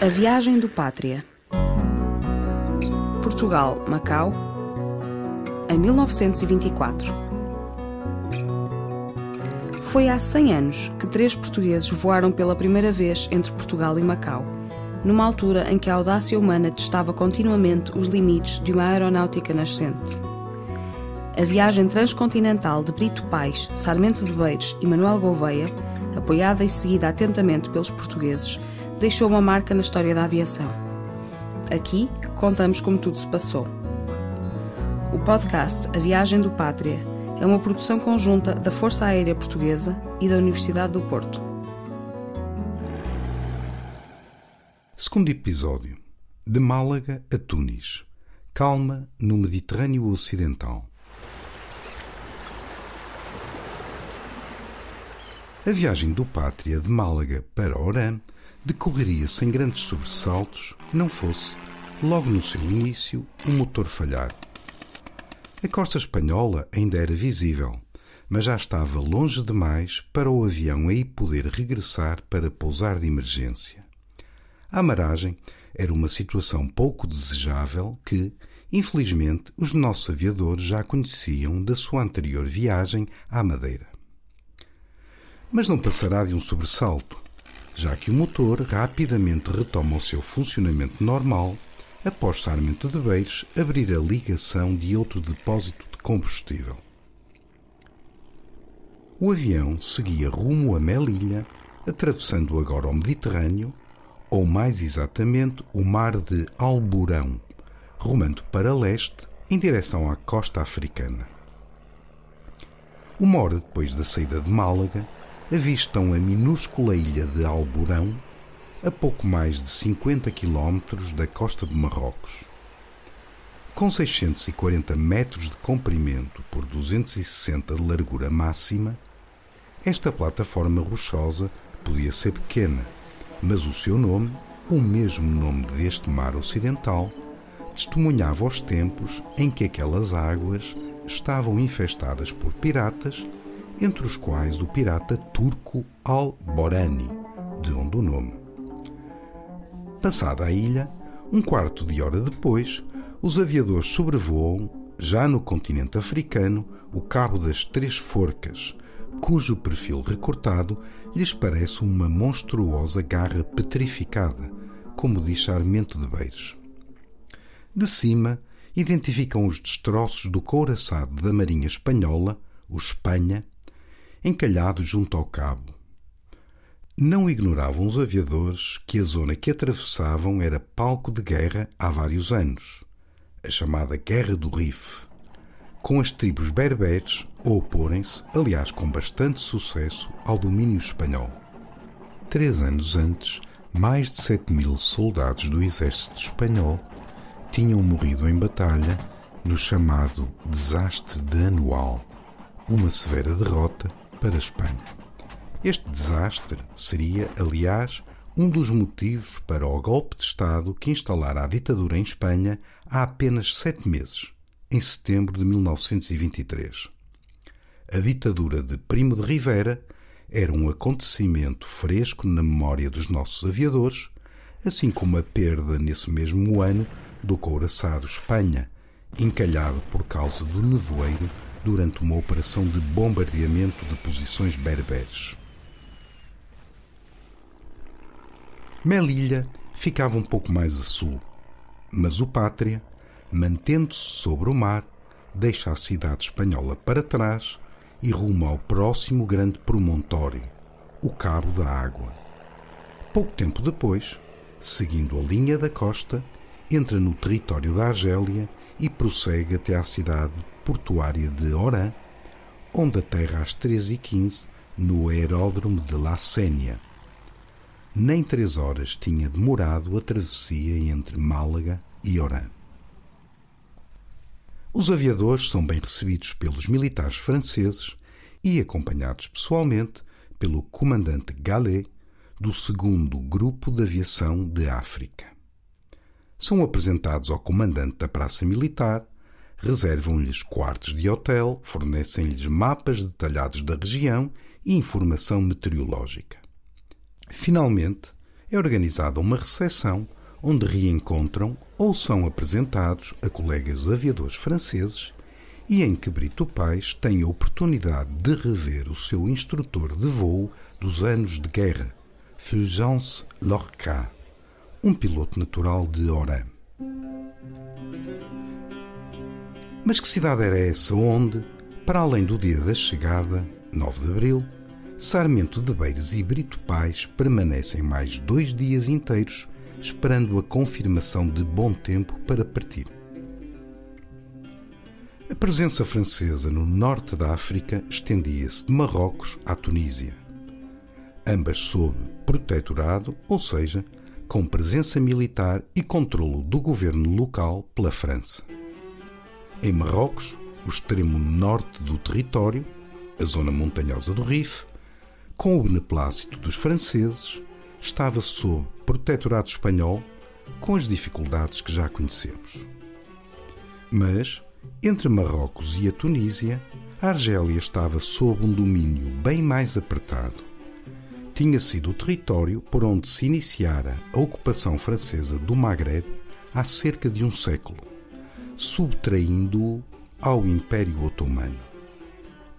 A viagem do Pátria. Portugal, Macau, em 1924. Foi há 100 anos que 3 portugueses voaram pela primeira vez entre Portugal e Macau, numa altura em que a audácia humana testava continuamente os limites de uma aeronáutica nascente. A viagem transcontinental de Brito Paes, Sarmento de Beiros e Manuel Gouveia, apoiada e seguida atentamente pelos portugueses, deixou uma marca na história da aviação. Aqui contamos como tudo se passou. O podcast A Viagem do Pátria é uma produção conjunta da Força Aérea Portuguesa e da Universidade do Porto. Segundo episódio. De Málaga a Tunis. Calma no Mediterrâneo Ocidental. A viagem do Pátria de Málaga para Orã decorreria sem grandes sobressaltos, não fosse, logo no seu início, o motor falhar. A costa espanhola ainda era visível, mas já estava longe demais para o avião aí poder regressar para pousar de emergência. A amaragem era uma situação pouco desejável que, infelizmente, os nossos aviadores já conheciam da sua anterior viagem à Madeira. Mas não passará de um sobressalto, já que o motor rapidamente retoma o seu funcionamento normal após Sarmento de Beiros abrir a ligação de outro depósito de combustível. O avião seguia rumo a Melilla, atravessando agora o Mediterrâneo, ou mais exatamente o mar de Alborão, rumando para leste em direção à costa africana. Uma hora depois da saída de Málaga, avistam a minúscula ilha de Alborão, a pouco mais de 50 km da costa de Marrocos. Com 640 metros de comprimento por 260 de largura máxima, esta plataforma rochosa podia ser pequena, mas o seu nome, o mesmo nome deste mar ocidental, testemunhava os tempos em que aquelas águas estavam infestadas por piratas, entre os quais o pirata turco Al-Borani, de onde o nome. Passada a ilha, um quarto de hora depois, os aviadores sobrevoam, já no continente africano, o Cabo das Três Forcas, cujo perfil recortado lhes parece uma monstruosa garra petrificada, como diz Sarmento de Beiros. De cima, identificam os destroços do couraçado da Marinha Espanhola, o Espanha, encalhado junto ao cabo. Não ignoravam os aviadores que a zona que atravessavam era palco de guerra há vários anos, a chamada Guerra do Rif, com as tribos berberes a oporem-se, aliás com bastante sucesso, ao domínio espanhol. 3 anos antes, mais de 7.000 soldados do exército espanhol tinham morrido em batalha no chamado Desastre de Anual, uma severa derrota para a Espanha. Este desastre seria, aliás, um dos motivos para o golpe de Estado que instalara a ditadura em Espanha há apenas 7 meses, em setembro de 1923. A ditadura de Primo de Rivera era um acontecimento fresco na memória dos nossos aviadores, assim como a perda nesse mesmo ano do couraçado Espanha, encalhado por causa do nevoeiro durante uma operação de bombardeamento de posições berberes. Melilla ficava um pouco mais a sul, mas o Pátria, mantendo-se sobre o mar, deixa a cidade espanhola para trás e rumo ao próximo grande promontório, o Cabo da Água. Pouco tempo depois, seguindo a linha da costa, entra no território da Argélia e prossegue até à cidade portuária de Orã, onde aterra às 13h15 no aeródromo de La Sénia. Nem 3 horas tinha demorado a travessia entre Málaga e Orã. Os aviadores são bem recebidos pelos militares franceses e acompanhados pessoalmente pelo comandante Gallet do 2º Grupo de Aviação de África. São apresentados ao comandante da Praça Militar, reservam-lhes quartos de hotel, fornecem-lhes mapas detalhados da região e informação meteorológica. Finalmente, é organizada uma recepção onde reencontram ou são apresentados a colegas aviadores franceses e em que Brito Paes tem a oportunidade de rever o seu instrutor de voo dos anos de guerra, Fulgence Lorca, um piloto natural de Oran. Mas que cidade era essa onde, para além do dia da chegada, 9 de abril, Sarmento de Beires e Brito Paes permanecem mais 2 dias inteiros esperando a confirmação de bom tempo para partir? A presença francesa no norte da África estendia-se de Marrocos à Tunísia, ambas sob protetorado, ou seja, com presença militar e controlo do governo local pela França. Em Marrocos, o extremo norte do território, a zona montanhosa do Rif, com o beneplácito dos franceses, estava sob protetorado espanhol, com as dificuldades que já conhecemos. Mas, entre Marrocos e a Tunísia, a Argélia estava sob um domínio bem mais apertado. Tinha sido o território por onde se iniciara a ocupação francesa do Magreb há cerca de um século, subtraindo-o ao Império Otomano.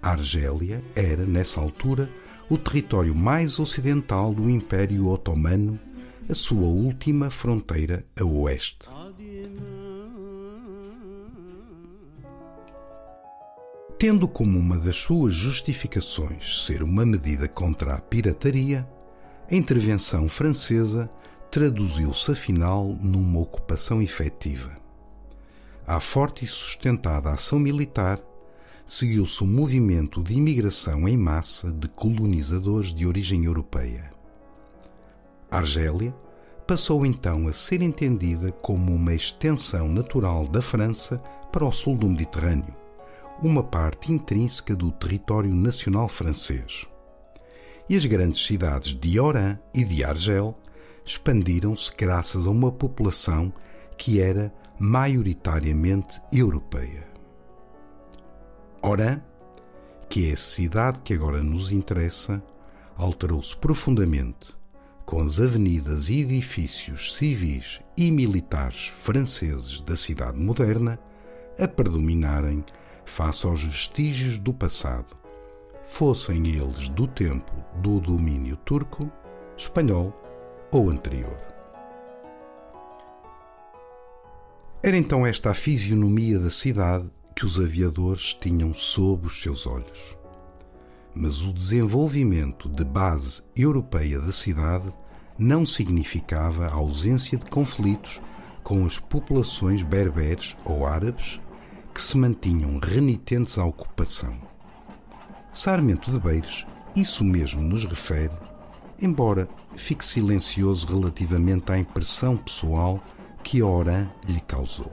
A Argélia era, nessa altura, o território mais ocidental do Império Otomano, a sua última fronteira a oeste. Tendo como uma das suas justificações ser uma medida contra a pirataria, a intervenção francesa traduziu-se afinal numa ocupação efetiva. À forte e sustentada ação militar, seguiu-se um movimento de imigração em massa de colonizadores de origem europeia. A Argélia passou então a ser entendida como uma extensão natural da França para o sul do Mediterrâneo, uma parte intrínseca do território nacional francês. E as grandes cidades de Oran e de Argel expandiram-se graças a uma população que era maioritariamente europeia. Oran, que é a cidade que agora nos interessa, alterou-se profundamente, com as avenidas e edifícios civis e militares franceses da cidade moderna a predominarem face aos vestígios do passado, fossem eles do tempo do domínio turco, espanhol ou anterior. Era então esta a fisionomia da cidade que os aviadores tinham sob os seus olhos. Mas o desenvolvimento de base europeia da cidade não significava a ausência de conflitos com as populações berberes ou árabes que se mantinham renitentes à ocupação. Sarmento de Beires isso mesmo nos refere, embora fique silencioso relativamente à impressão pessoal que Oran lhe causou.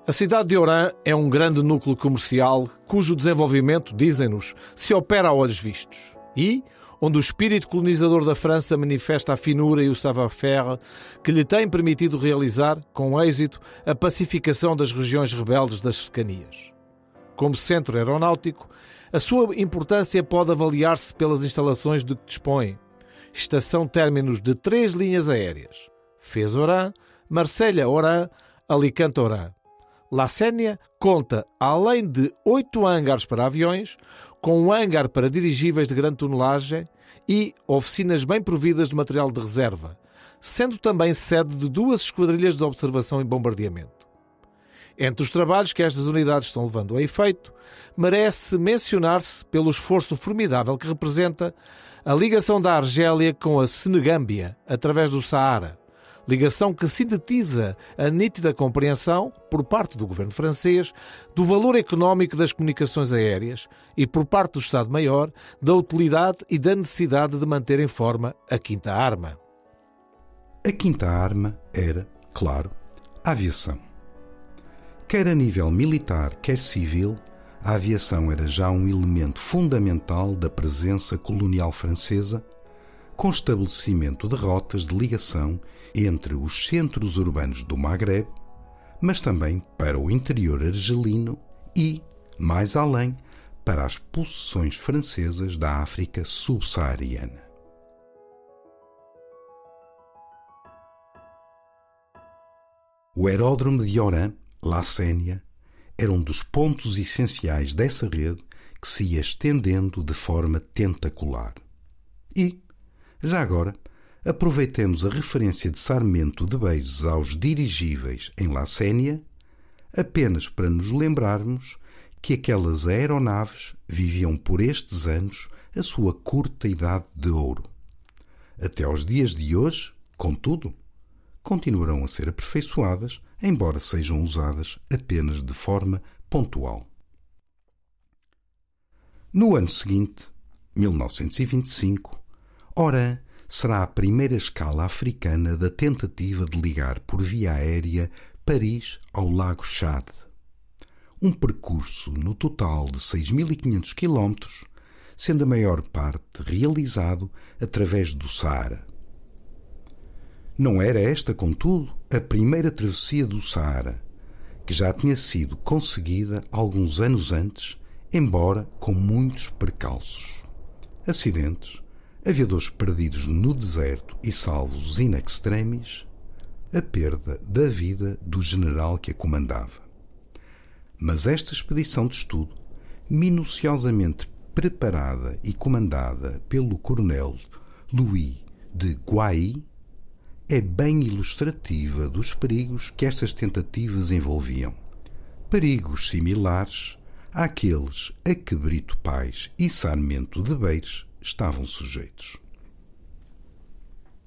A cidade de Oran é um grande núcleo comercial cujo desenvolvimento, dizem-nos, se opera a olhos vistos e onde o espírito colonizador da França manifesta a finura e o savoir-faire que lhe tem permitido realizar, com êxito, a pacificação das regiões rebeldes das cercanias. Como centro aeronáutico, a sua importância pode avaliar-se pelas instalações de que dispõe. Estação términos de 3 linhas aéreas: Fez-Oran, Marselha-Oran, Alicante-Oran. La Sénia conta, além de 8 hangares para aviões, com um hangar para dirigíveis de grande tonelagem e oficinas bem providas de material de reserva, sendo também sede de 2 esquadrilhas de observação e bombardeamento. Entre os trabalhos que estas unidades estão levando a efeito, merece mencionar-se pelo esforço formidável que representa a ligação da Argélia com a Senegâmbia, através do Saara, ligação que sintetiza a nítida compreensão, por parte do governo francês, do valor económico das comunicações aéreas e, por parte do Estado-Maior, da utilidade e da necessidade de manter em forma a quinta arma. A quinta arma era, claro, a aviação. Quer a nível militar, quer civil, a aviação era já um elemento fundamental da presença colonial francesa, com estabelecimento de rotas de ligação entre os centros urbanos do Magreb, mas também para o interior argelino e, mais além, para as possessões francesas da África subsaariana. O aeródromo de Oran, La Sénia, era um dos pontos essenciais dessa rede que se ia estendendo de forma tentacular. E, já agora, aproveitemos a referência de Sarmento de Beires aos dirigíveis em La Sénia, apenas para nos lembrarmos que aquelas aeronaves viviam por estes anos a sua curta idade de ouro. Até aos dias de hoje, contudo, continuarão a ser aperfeiçoadas, embora sejam usadas apenas de forma pontual. No ano seguinte, 1925, Oran será a primeira escala africana da tentativa de ligar por via aérea Paris ao Lago Chad. Um percurso no total de 6.500 km, sendo a maior parte realizado através do Saara. Não era esta, contudo, a primeira travessia do Saara, que já tinha sido conseguida alguns anos antes, embora com muitos percalços. Acidentes, aviadores perdidos no deserto e salvos in extremis, a perda da vida do general que a comandava. Mas esta expedição de estudo, minuciosamente preparada e comandada pelo coronel Louis de Gouailly, é bem ilustrativa dos perigos que estas tentativas envolviam. Perigos similares àqueles a que Brito Pais e Sarmento de Beires estavam sujeitos.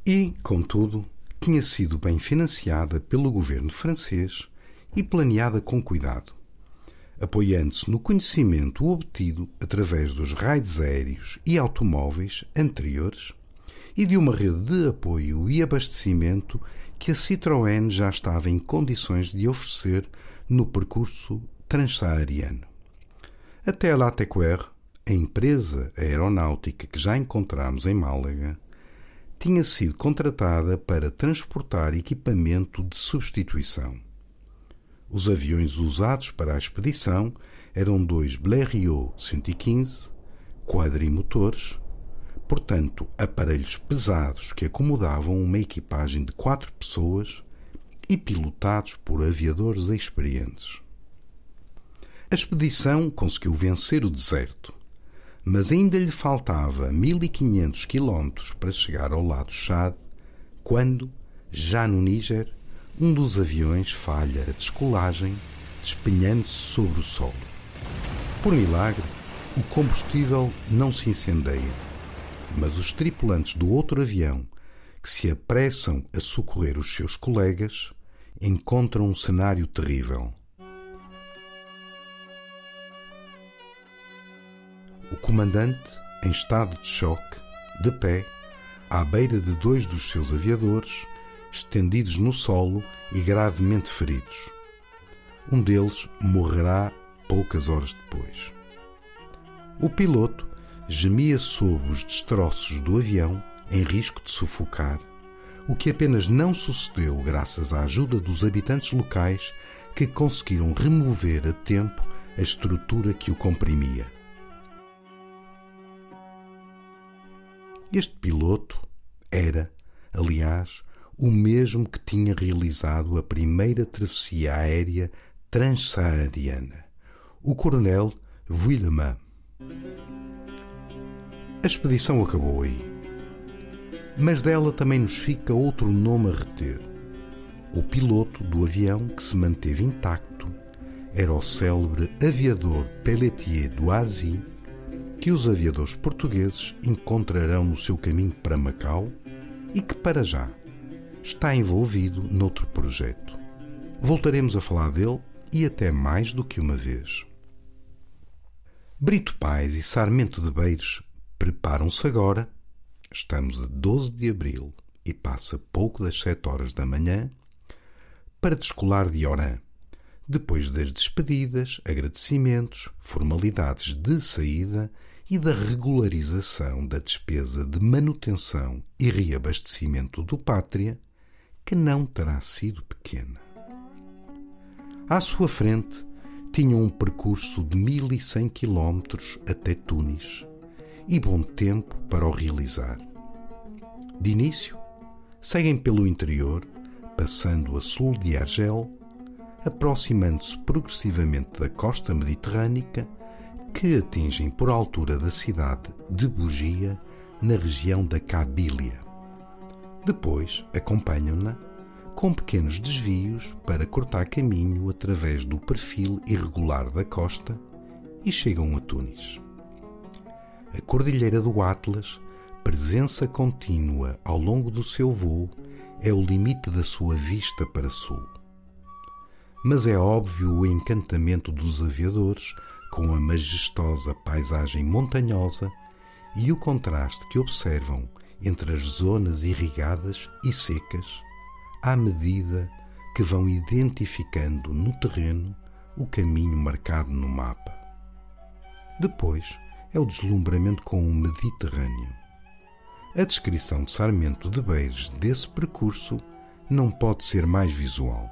E, contudo, tinha sido bem financiada pelo governo francês e planeada com cuidado, apoiando-se no conhecimento obtido através dos raids aéreos e automóveis anteriores e de uma rede de apoio e abastecimento que a Citroën já estava em condições de oferecer no percurso transsaariano. Até a Latécoère, a empresa aeronáutica que já encontramos em Málaga, tinha sido contratada para transportar equipamento de substituição. Os aviões usados para a expedição eram 2 Blériot 115, quadrimotores, portanto, aparelhos pesados que acomodavam uma equipagem de 4 pessoas e pilotados por aviadores experientes. A expedição conseguiu vencer o deserto, mas ainda lhe faltava 1.500 km para chegar ao lado Chad, quando, já no Níger, um dos aviões falha a descolagem, despenhando-se sobre o solo. Por milagre, o combustível não se incendeia, mas os tripulantes do outro avião, que se apressam a socorrer os seus colegas, encontram um cenário terrível. O comandante, em estado de choque, de pé, à beira de 2 dos seus aviadores, estendidos no solo e gravemente feridos. Um deles morrerá poucas horas depois. O piloto gemia sob os destroços do avião, em risco de sufocar, o que apenas não sucedeu graças à ajuda dos habitantes locais que conseguiram remover a tempo a estrutura que o comprimia. Este piloto era, aliás, o mesmo que tinha realizado a primeira travessia aérea transsaariana, o coronel Vuillemin. A expedição acabou aí, mas dela também nos fica outro nome a reter. O piloto do avião que se manteve intacto era o célebre aviador Pelletier Doisy, que os aviadores portugueses encontrarão no seu caminho para Macau e que, para já, está envolvido noutro projeto. Voltaremos a falar dele e até mais do que uma vez. Brito Pais e Sarmento de Beires preparam-se agora, estamos a 12 de abril e passa pouco das 7 horas da manhã, para descolar de Oran, depois das despedidas, agradecimentos, formalidades de saída e da regularização da despesa de manutenção e reabastecimento do Pátria, que não terá sido pequena. À sua frente tinham um percurso de 1100 km até Tunis e bom tempo para o realizar. De início, seguem pelo interior, passando a sul de Argel, aproximando-se progressivamente da costa mediterrânica, que atingem por altura da cidade de Bugia, na região da Cabília. Depois acompanham-na com pequenos desvios para cortar caminho através do perfil irregular da costa e chegam a Tunis. A Cordilheira do Atlas, presença contínua ao longo do seu voo, é o limite da sua vista para sul. Mas é óbvio o encantamento dos aviadores com a majestosa paisagem montanhosa e o contraste que observam entre as zonas irrigadas e secas, à medida que vão identificando no terreno o caminho marcado no mapa. Depois é o deslumbramento com o Mediterrâneo. A descrição de Sarmento de Beires desse percurso não pode ser mais visual.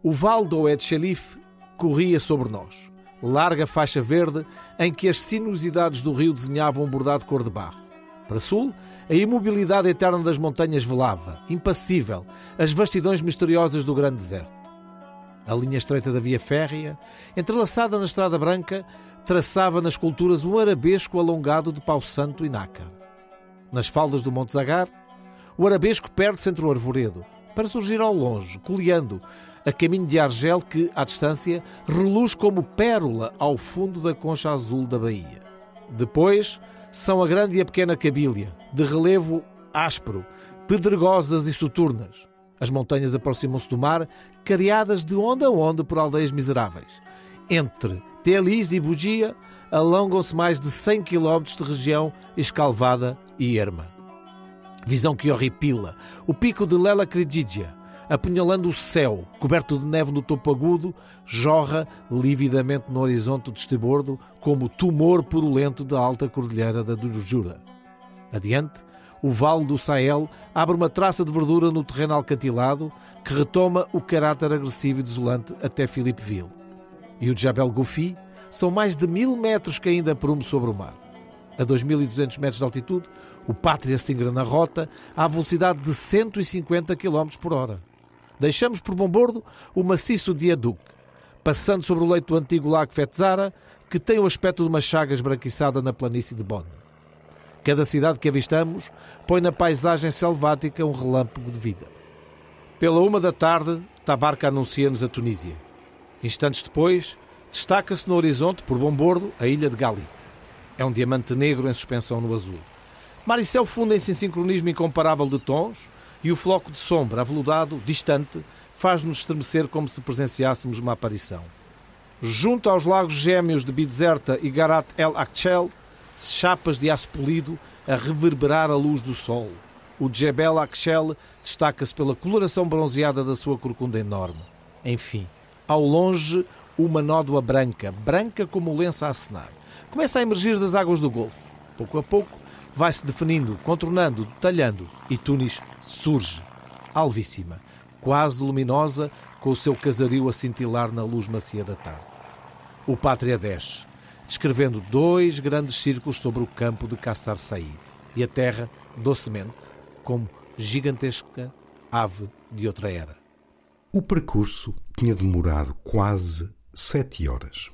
O Val do Oued Chelif corria sobre nós, larga faixa verde em que as sinuosidades do rio desenhavam um bordado cor de barro. Para sul, a imobilidade eterna das montanhas velava, impassível, as vastidões misteriosas do grande deserto. A linha estreita da via férrea, entrelaçada na Estrada Branca, traçava nas culturas um arabesco alongado de Pau Santo e Nácar. Nas faldas do Monte Zagar, o arabesco perde-se entre o arvoredo, para surgir ao longe, coleando, a caminho de Argel que, à distância, reluz como pérola ao fundo da concha azul da baía. Depois são a grande e a pequena Cabília, de relevo áspero, pedregosas e soturnas. As montanhas aproximam-se do mar, careadas de onda a onda por aldeias miseráveis. Entre Telis e Bugia, alongam-se mais de 100 km de região escalvada e erma. Visão que horripila. O pico de Lela Kridjidja, apunhalando o céu, coberto de neve no topo agudo, jorra lividamente no horizonte de estebordo como tumor purulento da alta cordilheira da Durjura. Adiante, o Vale do Sahel abre uma traça de verdura no terreno alcantilado que retoma o caráter agressivo e desolante até Philippeville. E o Jabal Goufi são mais de 1000 metros que ainda prumo sobre o mar. A 2200 metros de altitude, o Pátria se ingra na rota à velocidade de 150 km por hora. Deixamos por bombordo o maciço de Yaduk, passando sobre o leito do antigo lago Fetzara, que tem o aspecto de uma chaga esbranquiçada na planície de Bonn. Cada cidade que avistamos põe na paisagem selvática um relâmpago de vida. Pela 1 da tarde, Tabarca anuncia-nos a Tunísia. Instantes depois, destaca-se no horizonte, por bombordo, a ilha de Galit. É um diamante negro em suspensão no azul. Mar e céu fundem-se em sincronismo incomparável de tons e o floco de sombra, aveludado, distante, faz-nos estremecer como se presenciássemos uma aparição. Junto aos lagos gêmeos de Bizerta e Garat El Akchel, chapas de aço polido a reverberar a luz do sol. O Jebel Akchel destaca-se pela coloração bronzeada da sua corcunda enorme. Enfim, ao longe, uma nódoa branca, branca como o lenço a acenar. Começa a emergir das águas do Golfo. Pouco a pouco, vai-se definindo, contornando, detalhando, e Tunis surge, alvíssima, quase luminosa, com o seu casario a cintilar na luz macia da tarde. O Pátria desce, descrevendo 2 grandes círculos sobre o campo de Qassar Said, e a terra, docemente, como gigantesca ave de outra era. O percurso tinha demorado quase 7 horas.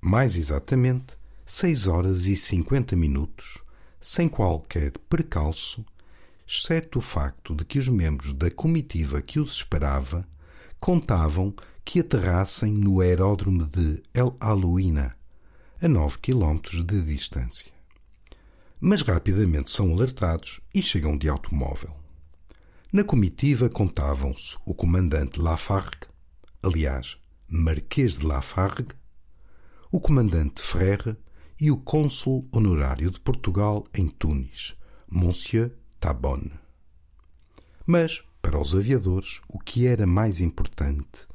Mais exatamente, 6 horas e 50 minutos, sem qualquer percalço, exceto o facto de que os membros da comitiva que os esperava contavam que aterrassem no aeródromo de El Alouina, a 9 km de distância. Mas rapidamente são alertados e chegam de automóvel. Na comitiva contavam-se o comandante Lafargue, aliás, Marquês de Lafargue, o comandante Frère e o cônsul honorário de Portugal em Tunis, Monsieur Tabonne. Mas, para os aviadores, o que era mais importante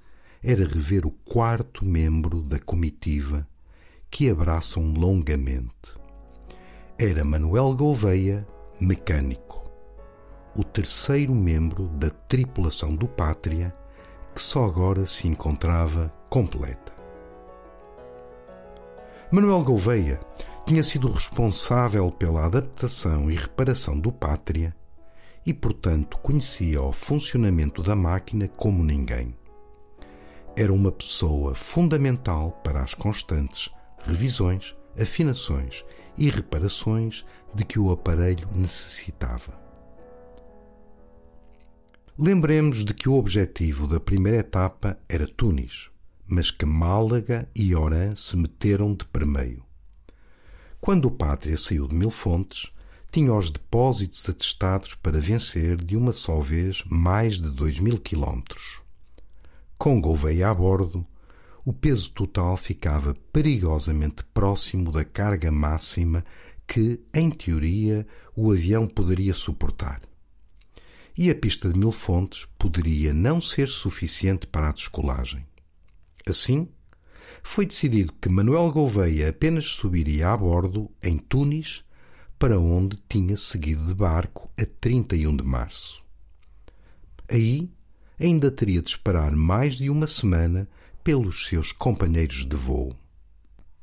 era rever o 4º membro da comitiva que abraçam longamente. Era Manuel Gouveia, mecânico. o terceiro membro da tripulação do Pátria, que só agora se encontrava completa. Manuel Gouveia tinha sido responsável pela adaptação e reparação do Pátria e, portanto, conhecia o funcionamento da máquina como ninguém. Era uma pessoa fundamental para as constantes revisões, afinações e reparações de que o aparelho necessitava. Lembremos de que o objetivo da primeira etapa era Tunis, mas que Málaga e Oran se meteram de permeio. Quando o Pátria saiu de Milfontes, tinha os depósitos atestados para vencer de uma só vez mais de 2.000 quilómetros. Com Gouveia a bordo, o peso total ficava perigosamente próximo da carga máxima que, em teoria, o avião poderia suportar. E a pista de Milfontes poderia não ser suficiente para a descolagem. Assim, foi decidido que Manuel Gouveia apenas subiria a bordo em Tunis, para onde tinha seguido de barco a 31 de março. Aí, ainda teria de esperar mais de uma semana pelos seus companheiros de voo.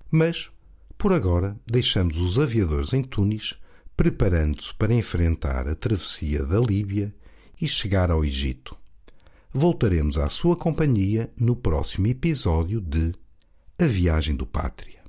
Mas, por agora, deixamos os aviadores em Tunis, preparando-se para enfrentar a travessia da Líbia e chegar ao Egito. Voltaremos à sua companhia no próximo episódio de A Viagem do Pátria.